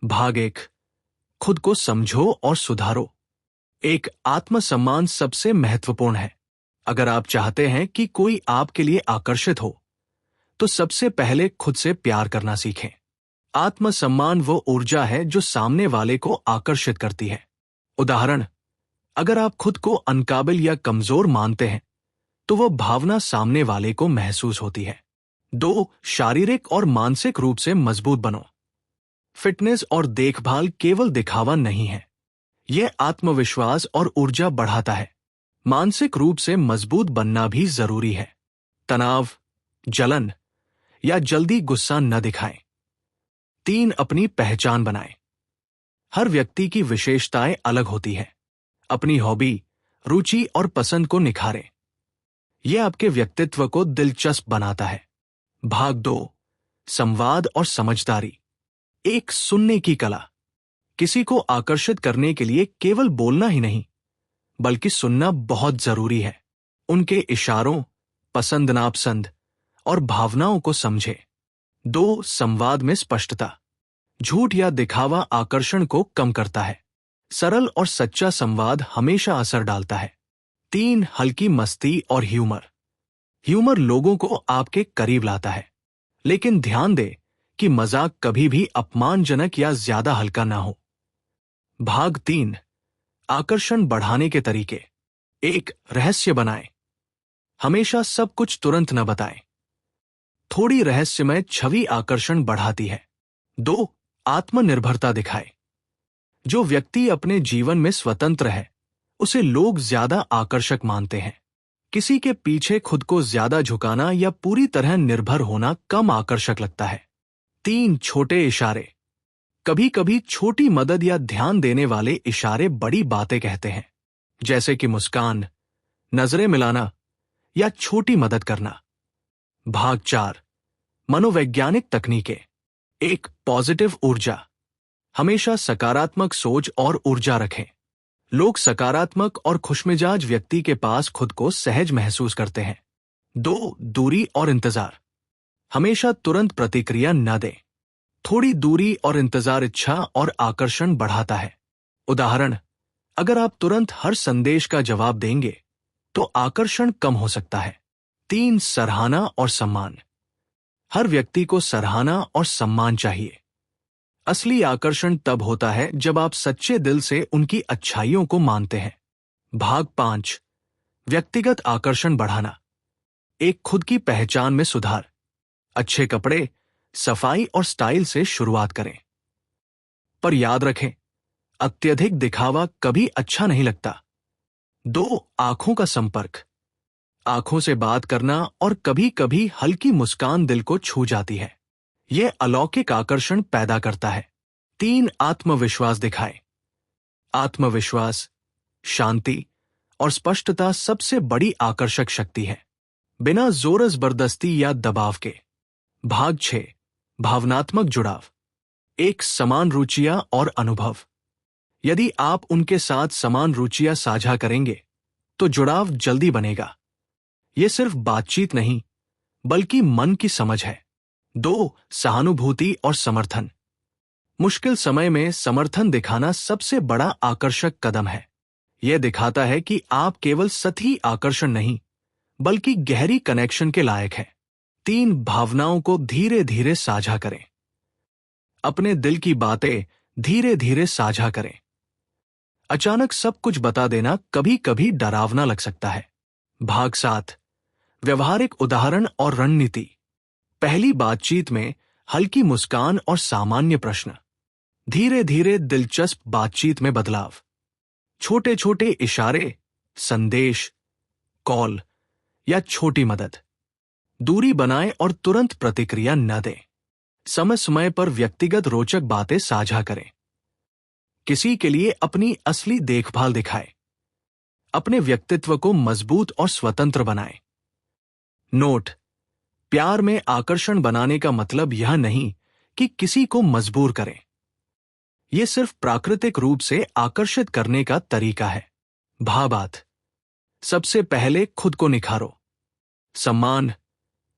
भाग 1। खुद को समझो और सुधारो। एक आत्मसम्मान सबसे महत्वपूर्ण है। अगर आप चाहते हैं कि कोई आपके लिए आकर्षित हो, तो सबसे पहले खुद से प्यार करना सीखें। आत्मसम्मान वो ऊर्जा है जो सामने वाले को आकर्षित करती है। उदाहरण, अगर आप खुद को अनकाबिल या कमजोर मानते हैं, तो वो भावना सामने वाले को महसूस होती है। 2. शारीरिक और मानसिक रूप से मजबूत बनो। फिटनेस और देखभाल केवल दिखावा नहीं है, यह आत्मविश्वास और ऊर्जा बढ़ाता है। मानसिक रूप से मजबूत बनना भी जरूरी है। तनाव, जलन या जल्दी गुस्सा न दिखाएं। 3. अपनी पहचान बनाएं। हर व्यक्ति की विशेषताएं अलग होती है। अपनी हॉबी, रुचि और पसंद को निखारें। यह आपके व्यक्तित्व को दिलचस्प बनाता है। भाग 2। संवाद और समझदारी। एक सुनने की कला। किसी को आकर्षित करने के लिए केवल बोलना ही नहीं, बल्कि सुनना बहुत जरूरी है। उनके इशारों, पसंद नापसंद और भावनाओं को समझें। 2. संवाद में स्पष्टता। झूठ या दिखावा आकर्षण को कम करता है। सरल और सच्चा संवाद हमेशा असर डालता है। 3. हल्की मस्ती और ह्यूमर। ह्यूमर लोगों को आपके करीब लाता है, लेकिन ध्यान दें कि मजाक कभी भी अपमानजनक या ज्यादा हल्का ना हो। भाग 3। आकर्षण बढ़ाने के तरीके। 1. रहस्य बनाएं। हमेशा सब कुछ तुरंत न बताएं। थोड़ी रहस्यमय छवि आकर्षण बढ़ाती है। 2. आत्मनिर्भरता दिखाएं। जो व्यक्ति अपने जीवन में स्वतंत्र है, उसे लोग ज्यादा आकर्षक मानते हैं। किसी के पीछे खुद को ज्यादा झुकाना या पूरी तरह निर्भर होना कम आकर्षक लगता है। 3. छोटे इशारे। कभी कभी छोटी मदद या ध्यान देने वाले इशारे बड़ी बातें कहते हैं, जैसे कि मुस्कान, नजरें मिलाना या छोटी मदद करना। भाग 4। मनोवैज्ञानिक तकनीकें। 1. पॉजिटिव ऊर्जा। हमेशा सकारात्मक सोच और ऊर्जा रखें। लोग सकारात्मक और खुशमिजाज व्यक्ति के पास खुद को सहज महसूस करते हैं। 2. दूरी और इंतजार। हमेशा तुरंत प्रतिक्रिया न दें। थोड़ी दूरी और इंतजार इच्छा और आकर्षण बढ़ाता है। उदाहरण, अगर आप तुरंत हर संदेश का जवाब देंगे, तो आकर्षण कम हो सकता है। 3. सराहना और सम्मान। हर व्यक्ति को सराहना और सम्मान चाहिए। असली आकर्षण तब होता है जब आप सच्चे दिल से उनकी अच्छाइयों को मानते हैं। भाग 5। व्यक्तिगत आकर्षण बढ़ाना। एक खुद की पहचान में सुधार। अच्छे कपड़े, सफाई और स्टाइल से शुरुआत करें। पर याद रखें, अत्यधिक दिखावा कभी अच्छा नहीं लगता। 2. आंखों का संपर्क। आंखों से बात करना और कभी कभी हल्की मुस्कान दिल को छू जाती है। यह अलौकिक आकर्षण पैदा करता है। 3. आत्मविश्वास दिखाएं। आत्मविश्वास, शांति और स्पष्टता सबसे बड़ी आकर्षक शक्ति है, बिना जोर जबरदस्ती या दबाव के। भाग 6। भावनात्मक जुड़ाव। एक समान रुचियां और अनुभव। यदि आप उनके साथ समान रुचियां साझा करेंगे, तो जुड़ाव जल्दी बनेगा। यह सिर्फ बातचीत नहीं, बल्कि मन की समझ है। 2. सहानुभूति और समर्थन। मुश्किल समय में समर्थन दिखाना सबसे बड़ा आकर्षक कदम है। यह दिखाता है कि आप केवल सतही आकर्षण नहीं, बल्कि गहरी कनेक्शन के लायक हैं। 3. भावनाओं को धीरे धीरे साझा करें। अपने दिल की बातें धीरे धीरे साझा करें। अचानक सब कुछ बता देना कभी कभी डरावना लग सकता है। भाग 7। व्यवहारिक उदाहरण और रणनीति। पहली बातचीत में हल्की मुस्कान और सामान्य प्रश्न। धीरे धीरे दिलचस्प बातचीत में बदलाव। छोटे छोटे इशारे, संदेश, कॉल या छोटी मदद। दूरी बनाएं और तुरंत प्रतिक्रिया न दें। समय समय पर व्यक्तिगत रोचक बातें साझा करें। किसी के लिए अपनी असली देखभाल दिखाएं। अपने व्यक्तित्व को मजबूत और स्वतंत्र बनाएं। नोट: प्यार में आकर्षण बनाने का मतलब यह नहीं कि किसी को मजबूर करें। यह सिर्फ प्राकृतिक रूप से आकर्षित करने का तरीका है। भावार्थ: सबसे पहले खुद को निखारो। सम्मान,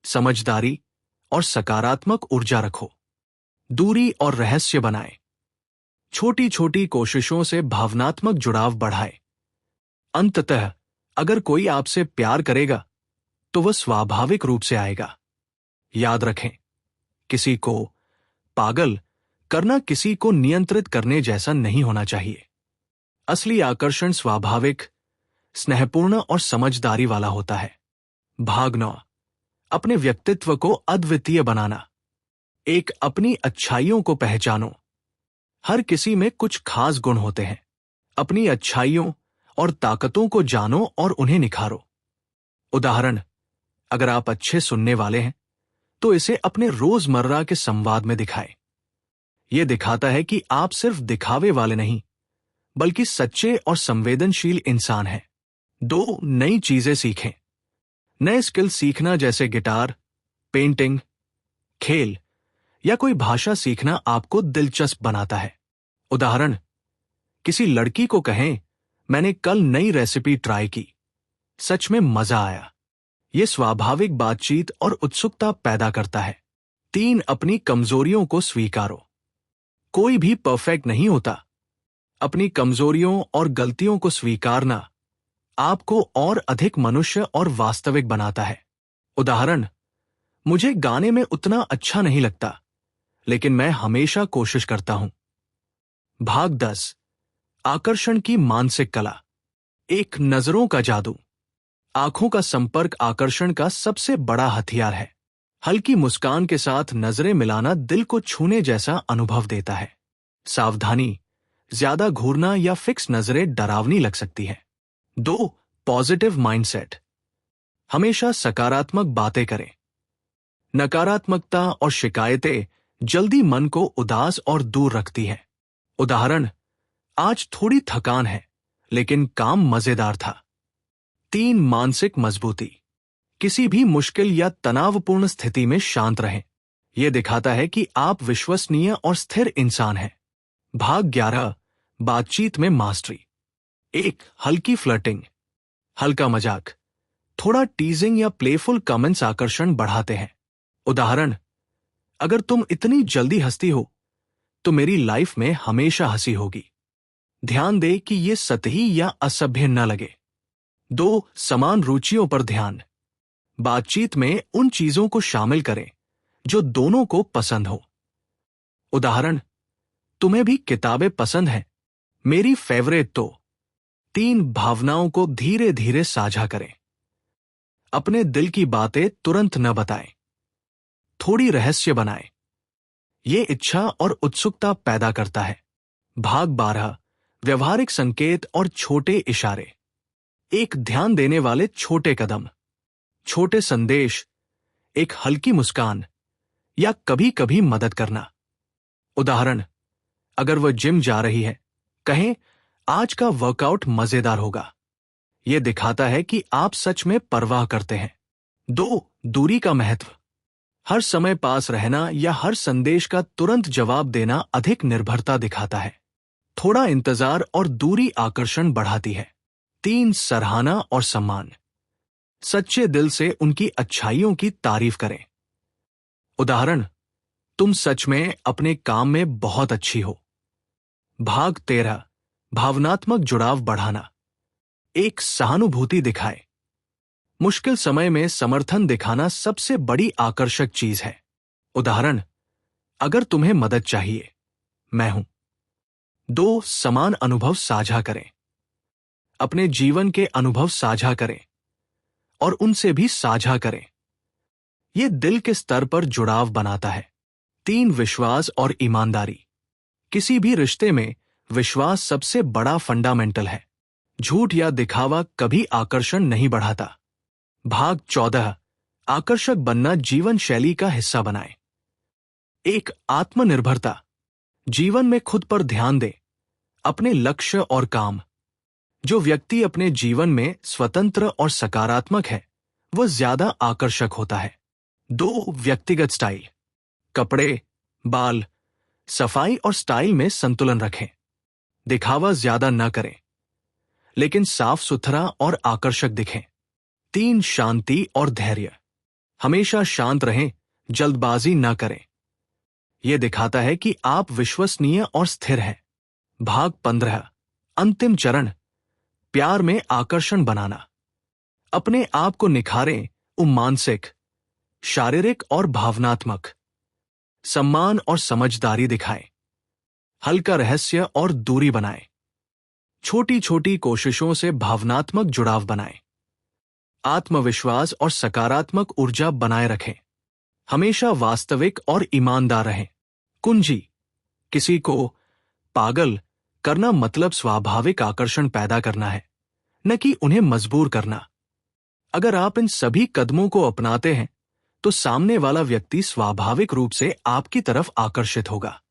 समझदारी और सकारात्मक ऊर्जा रखो। दूरी और रहस्य बनाएं। छोटी छोटी कोशिशों से भावनात्मक जुड़ाव बढ़ाए। अंततः अगर कोई आपसे प्यार करेगा तो वह स्वाभाविक रूप से आएगा। याद रखें, किसी को पागल करना किसी को नियंत्रित करने जैसा नहीं होना चाहिए। असली आकर्षण स्वाभाविक, स्नेहपूर्ण और समझदारी वाला होता है। भाग 9, अपने व्यक्तित्व को अद्वितीय बनाना। एक, अपनी अच्छाइयों को पहचानो। हर किसी में कुछ खास गुण होते हैं। अपनी अच्छाइयों और ताकतों को जानो और उन्हें निखारो। उदाहरण, अगर आप अच्छे सुनने वाले हैं तो इसे अपने रोजमर्रा के संवाद में दिखाएं। यह दिखाता है कि आप सिर्फ दिखावे वाले नहीं बल्कि सच्चे और संवेदनशील इंसान हैं। 2, नई चीजें सीखें। नए स्किल सीखना जैसे गिटार, पेंटिंग, खेल या कोई भाषा सीखना आपको दिलचस्प बनाता है। उदाहरण, किसी लड़की को कहें, मैंने कल नई रेसिपी ट्राई की, सच में मजा आया। यह स्वाभाविक बातचीत और उत्सुकता पैदा करता है। 3, अपनी कमजोरियों को स्वीकारो। कोई भी परफेक्ट नहीं होता। अपनी कमजोरियों और गलतियों को स्वीकारना आपको और अधिक मनुष्य और वास्तविक बनाता है। उदाहरण, मुझे गाने में उतना अच्छा नहीं लगता, लेकिन मैं हमेशा कोशिश करता हूं। भाग 10, आकर्षण की मानसिक कला। एक, नजरों का जादू। आंखों का संपर्क आकर्षण का सबसे बड़ा हथियार है। हल्की मुस्कान के साथ नजरें मिलाना दिल को छूने जैसा अनुभव देता है। सावधानी, ज्यादा घूरना या फिक्स नजरें डरावनी लग सकती हैं। 2, पॉजिटिव माइंडसेट। हमेशा सकारात्मक बातें करें। नकारात्मकता और शिकायतें जल्दी मन को उदास और दूर रखती हैं। उदाहरण, आज थोड़ी थकान है लेकिन काम मजेदार था। 3, मानसिक मजबूती। किसी भी मुश्किल या तनावपूर्ण स्थिति में शांत रहें। यह दिखाता है कि आप विश्वसनीय और स्थिर इंसान हैं। भाग 11, बातचीत में मास्टरी। 1, हल्की फ्लर्टिंग। हल्का मजाक, थोड़ा टीजिंग या प्लेफुल कमेंट्स आकर्षण बढ़ाते हैं। उदाहरण, अगर तुम इतनी जल्दी हंसती हो तो मेरी लाइफ में हमेशा हंसी होगी। ध्यान दे कि यह सतही या असभ्य न लगे। 2, समान रुचियों पर ध्यान। बातचीत में उन चीजों को शामिल करें जो दोनों को पसंद हो। उदाहरण, तुम्हें भी किताबें पसंद हैं, मेरी फेवरेट तो। 3, भावनाओं को धीरे धीरे साझा करें। अपने दिल की बातें तुरंत न बताएं, थोड़ी रहस्य बनाएं। यह इच्छा और उत्सुकता पैदा करता है। भाग 12, व्यवहारिक संकेत और छोटे इशारे। 1, ध्यान देने वाले छोटे कदम। छोटे संदेश, एक हल्की मुस्कान या कभी कभी मदद करना। उदाहरण, अगर वह जिम जा रही है, कहें, आज का वर्कआउट मजेदार होगा। यह दिखाता है कि आप सच में परवाह करते हैं। 2, दूरी का महत्व। हर समय पास रहना या हर संदेश का तुरंत जवाब देना अधिक निर्भरता दिखाता है। थोड़ा इंतजार और दूरी आकर्षण बढ़ाती है। 3, सराहना और सम्मान। सच्चे दिल से उनकी अच्छाइयों की तारीफ करें। उदाहरण, तुम सच में अपने काम में बहुत अच्छी हो। भाग 13, भावनात्मक जुड़ाव बढ़ाना। 1, सहानुभूति दिखाए। मुश्किल समय में समर्थन दिखाना सबसे बड़ी आकर्षक चीज है। उदाहरण, अगर तुम्हें मदद चाहिए, मैं हूं। 2, समान अनुभव साझा करें। अपने जीवन के अनुभव साझा करें और उनसे भी साझा करें। यह दिल के स्तर पर जुड़ाव बनाता है। 3, विश्वास और ईमानदारी। किसी भी रिश्ते में विश्वास सबसे बड़ा फंडामेंटल है। झूठ या दिखावा कभी आकर्षण नहीं बढ़ाता। भाग 14, आकर्षक बनना जीवन शैली का हिस्सा बनाएं। 1, आत्मनिर्भरता। जीवन में खुद पर ध्यान दें, अपने लक्ष्य और काम। जो व्यक्ति अपने जीवन में स्वतंत्र और सकारात्मक है, वह ज्यादा आकर्षक होता है। 2, व्यक्तिगत स्टाइल। कपड़े, बाल, सफाई और स्टाइल में संतुलन रखें। दिखावा ज्यादा न करें, लेकिन साफ सुथरा और आकर्षक दिखें। 3, शांति और धैर्य। हमेशा शांत रहें, जल्दबाजी न करें। यह दिखाता है कि आप विश्वसनीय और स्थिर हैं। भाग 15। अंतिम चरण, प्यार में आकर्षण बनाना। अपने आप को निखारें, मानसिक, शारीरिक और भावनात्मक। सम्मान और समझदारी दिखाएं। हल्का रहस्य और दूरी बनाएं। छोटी छोटी कोशिशों से भावनात्मक जुड़ाव बनाएं। आत्मविश्वास और सकारात्मक ऊर्जा बनाए रखें। हमेशा वास्तविक और ईमानदार रहें। कुंजी, किसी को पागल करना मतलब स्वाभाविक आकर्षण पैदा करना है, न कि उन्हें मजबूर करना। अगर आप इन सभी कदमों को अपनाते हैं तो सामने वाला व्यक्ति स्वाभाविक रूप से आपकी तरफ आकर्षित होगा।